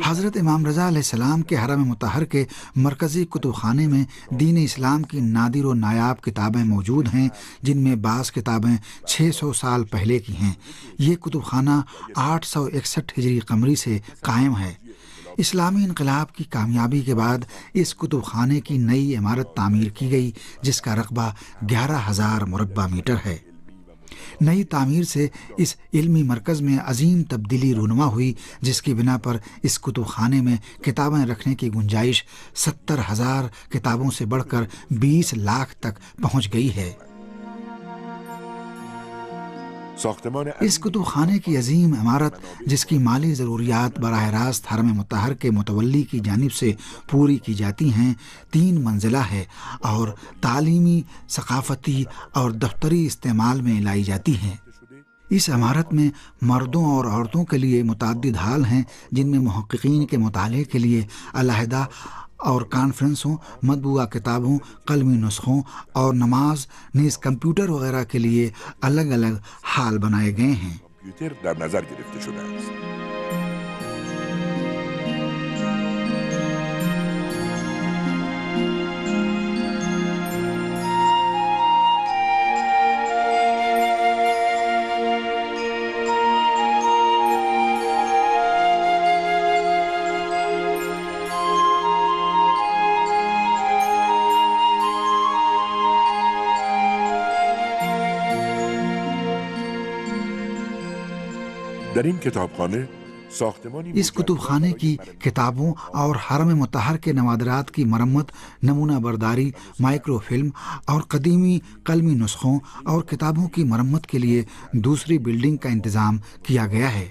حضرت امام رضا علیہ السلام کے حرم مطہر کے مرکزی کتب خانے میں دین اسلام کی نادر و نایاب کتابیں موجود ہیں، جن میں بعض کتابیں 600 سال پہلے کی ہیں۔ یہ کتب خانہ 861 ہجری قمری سے قائم ہے۔ اسلامی انقلاب کی کامیابی کے بعد اس کتب خانے کی نئی عمارت تعمیر کی گئی، جس کا رقبہ 11,000 مربع میٹر ہے۔ نئی تعمیر سے اس علمی مرکز میں عظیم تبدیلی رونما ہوئی، جس کی بنا پر اس کتب خانے میں کتابیں رکھنے کی گنجائش 70,000 کتابوں سے بڑھ کر 20 لاکھ تک پہنچ گئی ہے۔ اس کتب خانے کی عظیم عمارت، جس کی مالی ضروریات براہ راست حرم مطہر کے متولی کی جانب سے پوری کی جاتی ہیں، 3 منزلہ ہے اور تعلیمی، ثقافتی اور دفتری استعمال میں لائی جاتی ہیں۔ اس عمارت میں مردوں اور عورتوں کے لیے متعدد ہال ہیں، جن میں محققین کے مطالعے کے لیے علیحدہ اور کانفرنسوں، مطبوعہ کتابوں، قلمی نسخوں اور نماز نیز کمپیوٹر وغیرہ کے لیے الگ الگ ہال بنائے گئے ہیں۔ اس کتب خانے کی کتابوں اور حرم مطہر کے نوادرات کی مرمت، نمونہ برداری، مائکرو فلم اور قدیمی قلمی نسخوں اور کتابوں کی مرمت کے لیے دوسری بلڈنگ کا انتظام کیا گیا ہے۔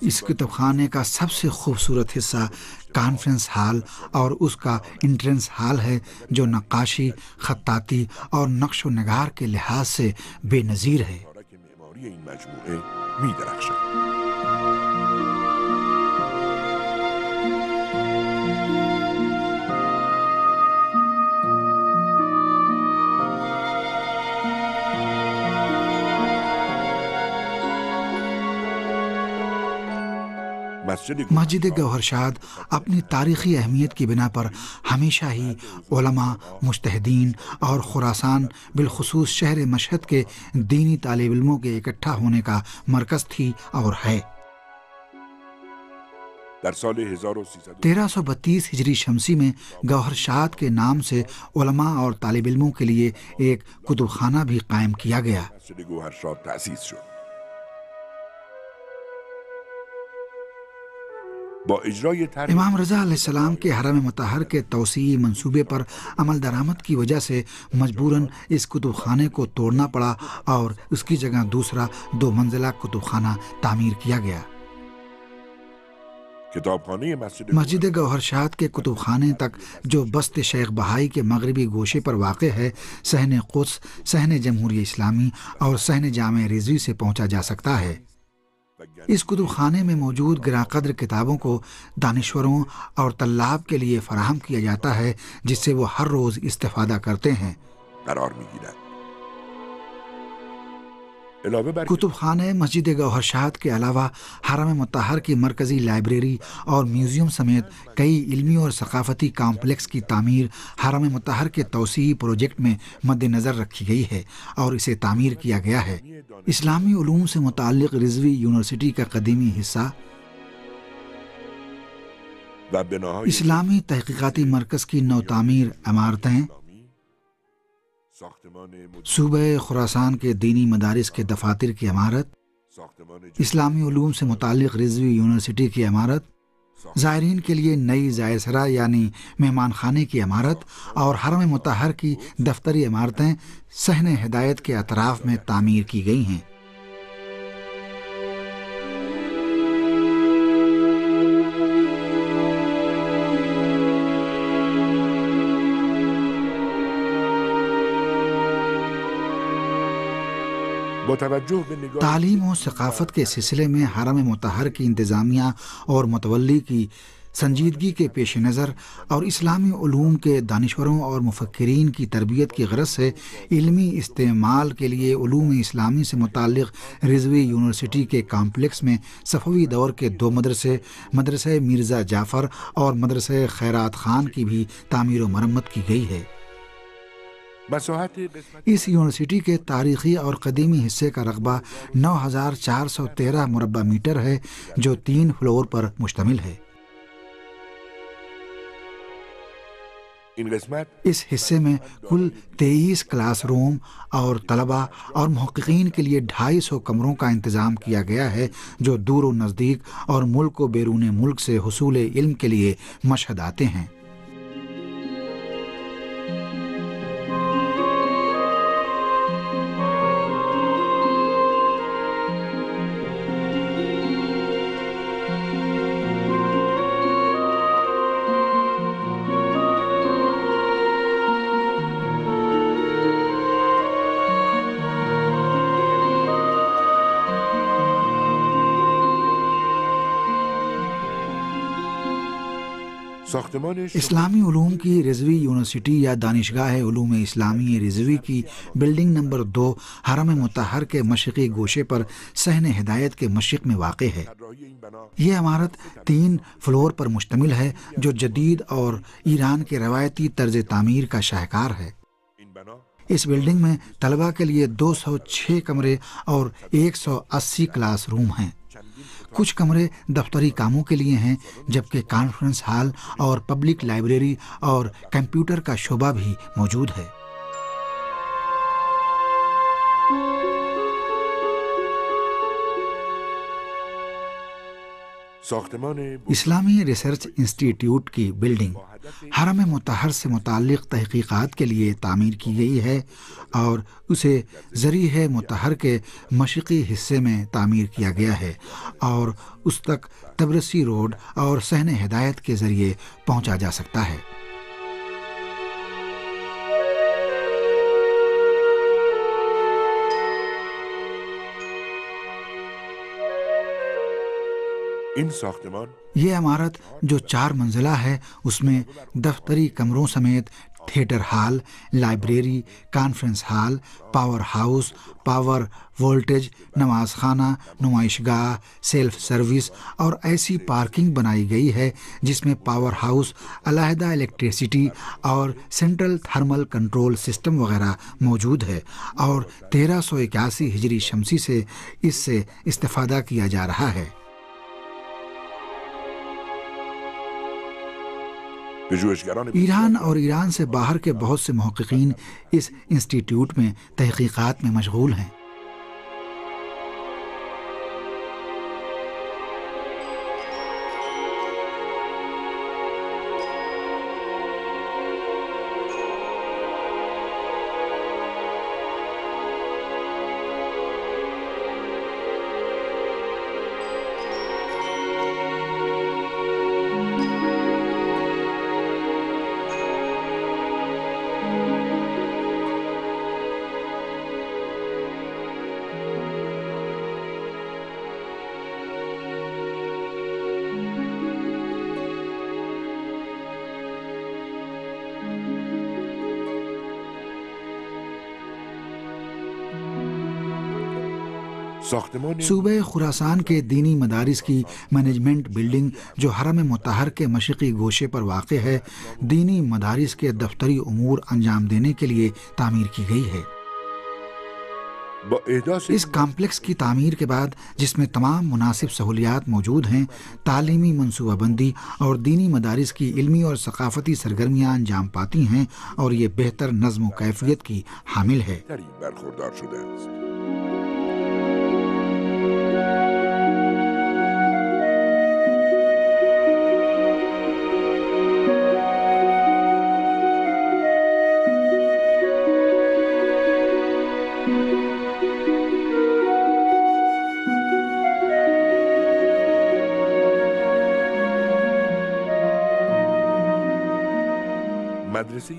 اس کتب خانے کا سب سے خوبصورت حصہ کانفرنس ہال اور اس کا انٹرنس ہال ہے، جو نقاشی، خطاطی اور نقش و نگار کے لحاظ سے بے نظیر ہے۔ مسجد گوہر شاد اپنی تاریخی اہمیت کی بنا پر ہمیشہ ہی علماء، مجتہدین اور خراسان بالخصوص شہر مشہد کے دینی طالب علموں کے اکٹھا ہونے کا مرکز تھی اور ہے۔ 1332 ہجری شمسی میں گوہر شاد کے نام سے علماء اور طالب علموں کے لیے ایک کتب خانہ بھی قائم کیا گیا۔ امام رضا علیہ السلام کے حرم مطہر کے توسیعی منصوبے پر عمل درآمد کی وجہ سے مجبوراً اس کتب خانے کو توڑنا پڑا اور اس کی جگہ دوسرا 2 منزلہ کتب خانہ تعمیر کیا گیا۔ مسجد گوہر شاد کے کتب خانے تک، جو بست شیخ بہائی کے مغربی گوشے پر واقع ہے، صحن قدس، صحن جمہوریہ اسلامی اور صحن جامع رضوی سے پہنچا جا سکتا ہے۔ اس کتب خانے میں موجود گراں قدر کتابوں کو دانشوروں اور طلاب کے لیے فراہم کیا جاتا ہے، جس سے وہ ہر روز استفادہ کرتے ہیں۔ قرار میگیرد. علاوه بر کتب خانے مسجد گوہر شاد کے علاوہ حرم مطہر کی مرکزی لائبریری اور میوزیم سمیت کئی علمی اور ثقافتی کامپلیکس کی تعمیر حرم مطہر کے توسیعی پروجیکٹ میں مد نظر رکھی گئی ہے اور اسے تعمیر کیا گیا ہے۔ اسلامی علوم سے متعلق رضوی یونیورسٹی کا قدیمی حصہ، و بناهای اسلامی تحقیقاتی مرکز کی نو تعمیر عمارتیں، ساختمان صوبہ خراسان کے دینی مدارس کے دفاتر کی عمارت، ساختمان اسلامی علوم سے متعلق رضوی یونیورسٹی کی عمارت، زائرین کے لیے نئی زائر سرا یعنی مہمان خانے کی عمارت اور حرم مطہر کی دفتری عمارتیں صحن ہدایت کے اطراف میں تعمیر کی گئی ہیں۔ با توجه به نگاه تعلیم و ثقافت کے سلسلے میں حرم مطہر کی انتظامیہ اور متولی کی سنجیدگی کے پیش نظر اور اسلامی علوم کے دانشوروں اور مفکرین کی تربیت کی غرض سے علمی استعمال کے لیے علوم اسلامی سے متعلق رضوی یونیورسٹی کے کامپلیکس میں صفوی دور کے 2 مدرسے، مدرسہ مرزا جعفر اور مدرسہ خیرات خان کی بھی تعمیر و مرمت کی گئی ہے۔ مساحت قسمت اس یونیورسٹی کے تاریخی اور قدیمی حصے کا رقبہ 9413 مربع میٹر ہے، جو 3 فلور پر مشتمل ہے۔ این قسمت اس حصے میں کل 23 کلاس روم اور طلباء اور محققین کے لیے 250 کمروں کا انتظام کیا گیا ہے، جو دور و نزدیک اور ملک و بیرون ملک سے حصول علم کے لیے مشہد آتے ہیں۔ ساختمان اسلامی علوم کی رضوی یونیورسٹی یا دانشگاہ علوم اسلامی رضوی کی بلڈنگ نمبر 2 حرم مطہر کے مشرقی گوشے پر صحن ہدایت کے مشرق میں واقع ہے۔ طراحی این بنا یہ عمارت 3 فلور پر مشتمل ہے، جو جدید اور ایران کے روایتی طرز تعمیر کا شاہکار ہے۔ این بنا اس بلڈنگ میں طلباء کے لیے 206 کمرے اور 180 کلاس روم ہیں۔ کچھ کمرے دفتری کاموں کے لیے ہیں، جبکہ کانفرنس ہال اور پبلک لائبریری اور کمپیوٹر کا شعبہ بھی موجود ہے۔ ساختمان اسلامی ریسرچ انسٹی ٹیوٹ کی بلڈنگ حرم مطہر سے متعلق تحقیقات کے لیے تعمیر کی گئی ہے اور اسے ذریح مطہر کے مشرقی حصے میں تعمیر کیا گیا ہے اور اس تک تبرسی روڈ اور صحن ہدایت کے ذریعے پہنچا جا سکتا ہے۔ این ساختمان یہ عمارت جو 4 منزلہ ہے، اس میں دفتری کمروں سمیت theatre hall, library, conference hall, power house, power voltage, نماز خانہ، نمائش گاہ، سیلف سروس اور ایسی پارکنگ بنائی گئی ہے جس میں پاور ہاؤس، علیحدہ الیکٹریسٹی اور سینٹرل تھرمل کنٹرول سسٹم وغیرہ موجود ہے، اور 1381 ہجری شمسی سے اس سے استفادہ کیا جا رہا ہے۔ پژوهشگران ایران اور ایران سے باہر کے بہت سے محققین اس انسٹی ٹیوٹ میں تحقیقات میں مشغول ہیں۔ ساختمان صوبہ خراسان کے دینی مدارس کی مینجمنٹ بلڈنگ جو حرم مطہر کے مشرقی گوشے پر واقع ہے، دینی مدارس کے دفتری امور انجام دینے کے لیے تعمیر کی گئی ہے۔ با احداث اس کمپلیکس کی تعمیر کے بعد، جس میں تمام مناسب سہولیات موجود ہیں، تعلیمی منصوبہ بندی اور دینی مدارس کی علمی اور ثقافتی سرگرمیاں انجام پاتی ہیں اور یہ بہتر نظم و کیفیت کی حامل ہے۔ ترین برخوردار شده است.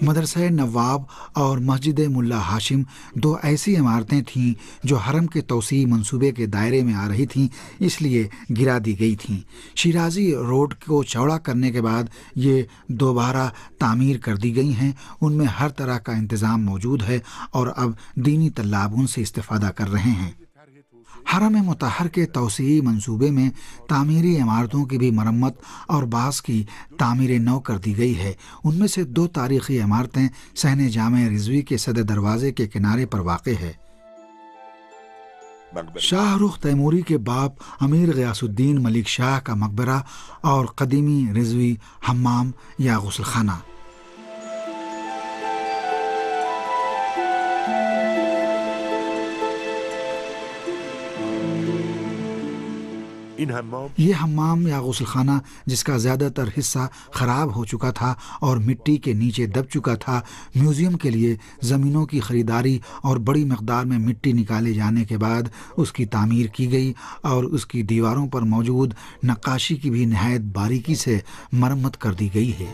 مدرسہ نواب اور مسجد ملا ہاشم دو ایسی عمارتیں تھیں جو حرم کے توسیعی منصوبے کے دائرے میں آ رہی تھیں، اس لیے گرا دی گئی تھیں۔ شیرازی روڈ کو چوڑا کرنے کے بعد یہ دوبارہ تعمیر کر دی گئی ہیں۔ ان میں ہر طرح کا انتظام موجود ہے اور اب دینی طلاب ان سے استفادہ کر رہے ہیں۔ حرم مطہر کے توسیعی منصوبے میں تعمیری عمارتوں کی بھی مرمت اور بعض کی تعمیر نو کر دی گئی ہے۔ ان میں سے دو تاریخی عمارتیں صحن جامع رضوی کے صدر دروازے کے کنارے پر واقع ہے۔ شاہ رخ تیموری کے باپ امیر غیاث الدین ملک شاہ کا مقبرہ اور قدیمی رضوی حمام یا غسل خانہ۔ یہ حمام یا غسل خانہ، جس کا زیادہ تر حصہ خراب ہو چکا تھا اور مٹی کے نیچے دب چکا تھا، میوزیم کے لیے زمینوں کی خریداری اور بڑی مقدار میں مٹی نکالے جانے کے بعد اس کی تعمیر کی گئی اور اس کی دیواروں پر موجود نقاشی کی بھی نہایت باریکی سے مرمت کر دی گئی ہے۔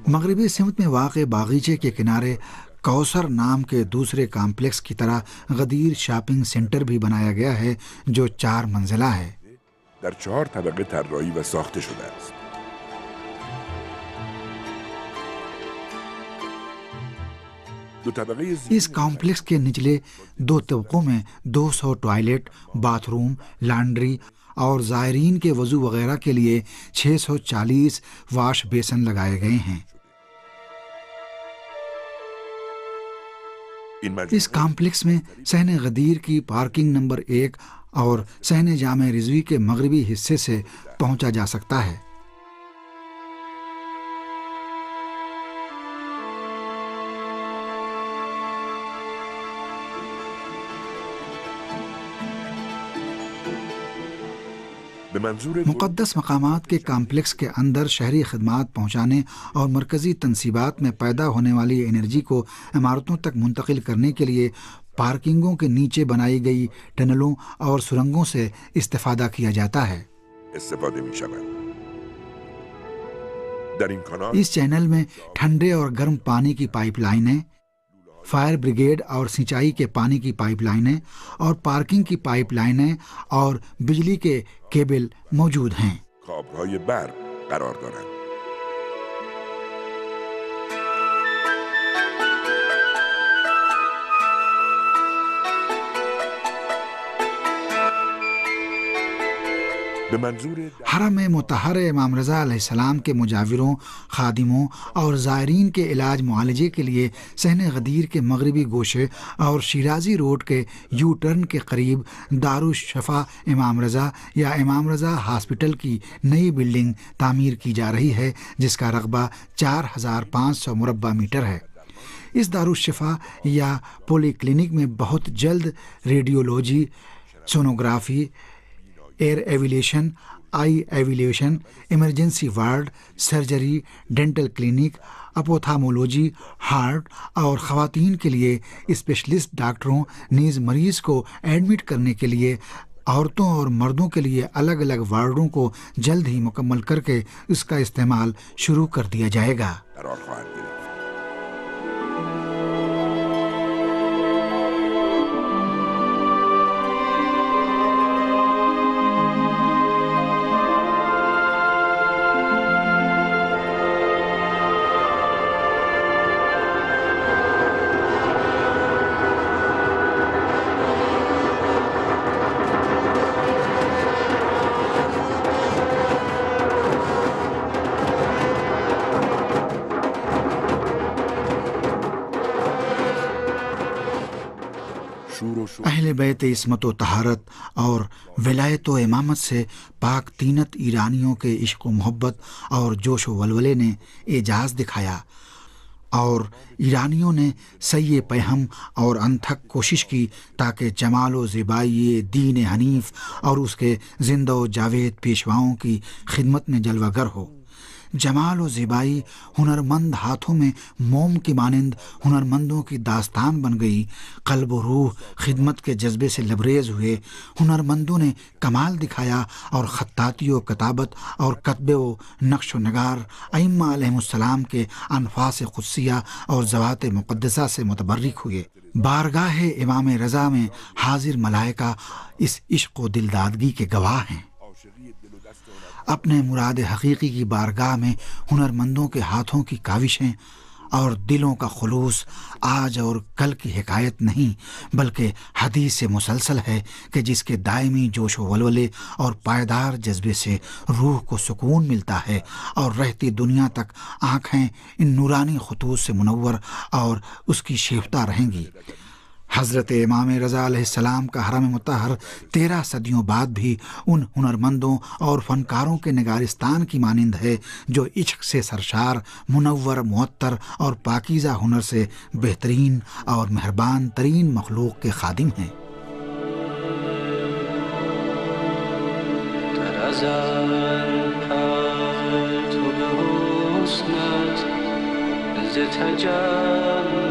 مغربی سمت میں واقع باغیچے کے کنارے کوثر نام کے دوسرے کمپلیکس کی طرح غدیر شاپنگ سینٹر بھی بنایا گیا ہے جو 4 منزلہ ہے۔ در 4 طبقه طراحی و ساخته شده است. اس کمپلیکس کے نچلے 2 طبقوں میں 200 ٹوائلٹ، باتھ روم، لانڈری اور زائرین کے وضو وغیرہ کے لیے 640 واش بیسن لگائے گئے ہیں۔ اس کمپلیکس میں صحن غدیر کی پارکنگ نمبر 1 اور صحن جامع رضوی کے مغربی حصے سے پہنچا جا سکتا ہے۔ مقدس مقامات کے کمپلیکس کے اندر شہری خدمات پہنچانے اور مرکزی تنصیبات میں پیدا ہونے والی انرجی کو عمارتوں تک منتقل کرنے کے لیے پارکنگوں کے نیچے بنائی گئی ٹنلوں اور سرنگوں سے استفادہ کیا جاتا ہے۔ اس چینل میں ٹھنڈے اور گرم پانی کی پائپ لائنیں، فائر بریگیڈ اور سینچائی کے پانی کی پائپ لائنیں اور پارکنگ کی پائپ لائنیں اور بجلی کے کیبل موجود ہیں۔ کابل‌های برق قرار دارند. حرم مطہر امام رضا علیہ السلام کے مجاوروں، خادموں اور زائرین کے علاج معالجے کے لیے صحن غدیر کے مغربی گوشے اور شیرازی روڈ کے یو ٹرن کے قریب دارالشفا امام رضا یا امام رضا ہاسپٹل کی نئی بلڈنگ تعمیر کی جا رہی ہے، جس کا رقبہ 4500 مربع میٹر ہے۔ اس دارالشفا یا پولی کلینک میں بہت جلد radiology, sonography, ear evaluation, eye evaluation, emergency ward, surgery, dental clinic, ophthalmology, heart اور خواتین کے لیے اسپیشلسٹ ڈاکٹروں نیز مریض کو ایڈمٹ کرنے کے لیے عورتوں اور مردوں کے لیے الگ الگ وارڈوں کو جلد ہی مکمل کر کے اس کا استعمال شروع کر دیا جائے گا۔ بیت عصمت و طہارت اور ولایت و امامت سے پاک تینت ایرانیوں کے عشق و محبت اور جوش و ولولے نے اعجاز دکھایا، اور ایرانیوں نے سعی پہم اور انتھک کوشش کی تاکہ جمال و زیبائی دین حنیف اور اس کے زندہ و جاوید پیشواؤں کی خدمت میں جلوہ گر ہو۔ جمال و زیبائی ہنرمند ہاتھوں میں موم کی مانند ہنرمندوں کی داستان بن گئی، قلب و روح خدمت کے جذبے سے لبریز ہوئے، ہنرمندوں نے کمال دکھایا اور خطاطی و کتابت اور کتبے و نقش و نگار ائمہ علیہم السلام کے انفاس قدسیہ اور ذوات مقدسہ سے متبرک ہوئے۔ بارگاہ امام رضا میں حاضر ملائکہ اس عشق و دلدادگی کے گواہ ہیں۔ اپنے مراد حقیقی کی بارگاہ میں ہنرمندوں کے ہاتھوں کی کاوشیں اور دلوں کا خلوص آج اور کل کی حکایت نہیں بلکہ حدیث سے مسلسل ہے کہ جس کے دائمی جوش و ولولے اور پائیدار جذبے سے روح کو سکون ملتا ہے اور رہتی دنیا تک آنکھیں ان نورانی خطوط سے منور اور اس کی شیفتہ رہیں گی۔ حضرت امام رضا علیہ السلام کا حرم مطہر 13 صدیوں بعد بھی ان ہنرمندوں اور فنکاروں کے نگارستان کی مانند ہے جو عشق سے سرشار، منور، معطر اور پاکیزہ ہنر سے بہترین اور مہربان ترین مخلوق کے خادم ہیں۔ تجلی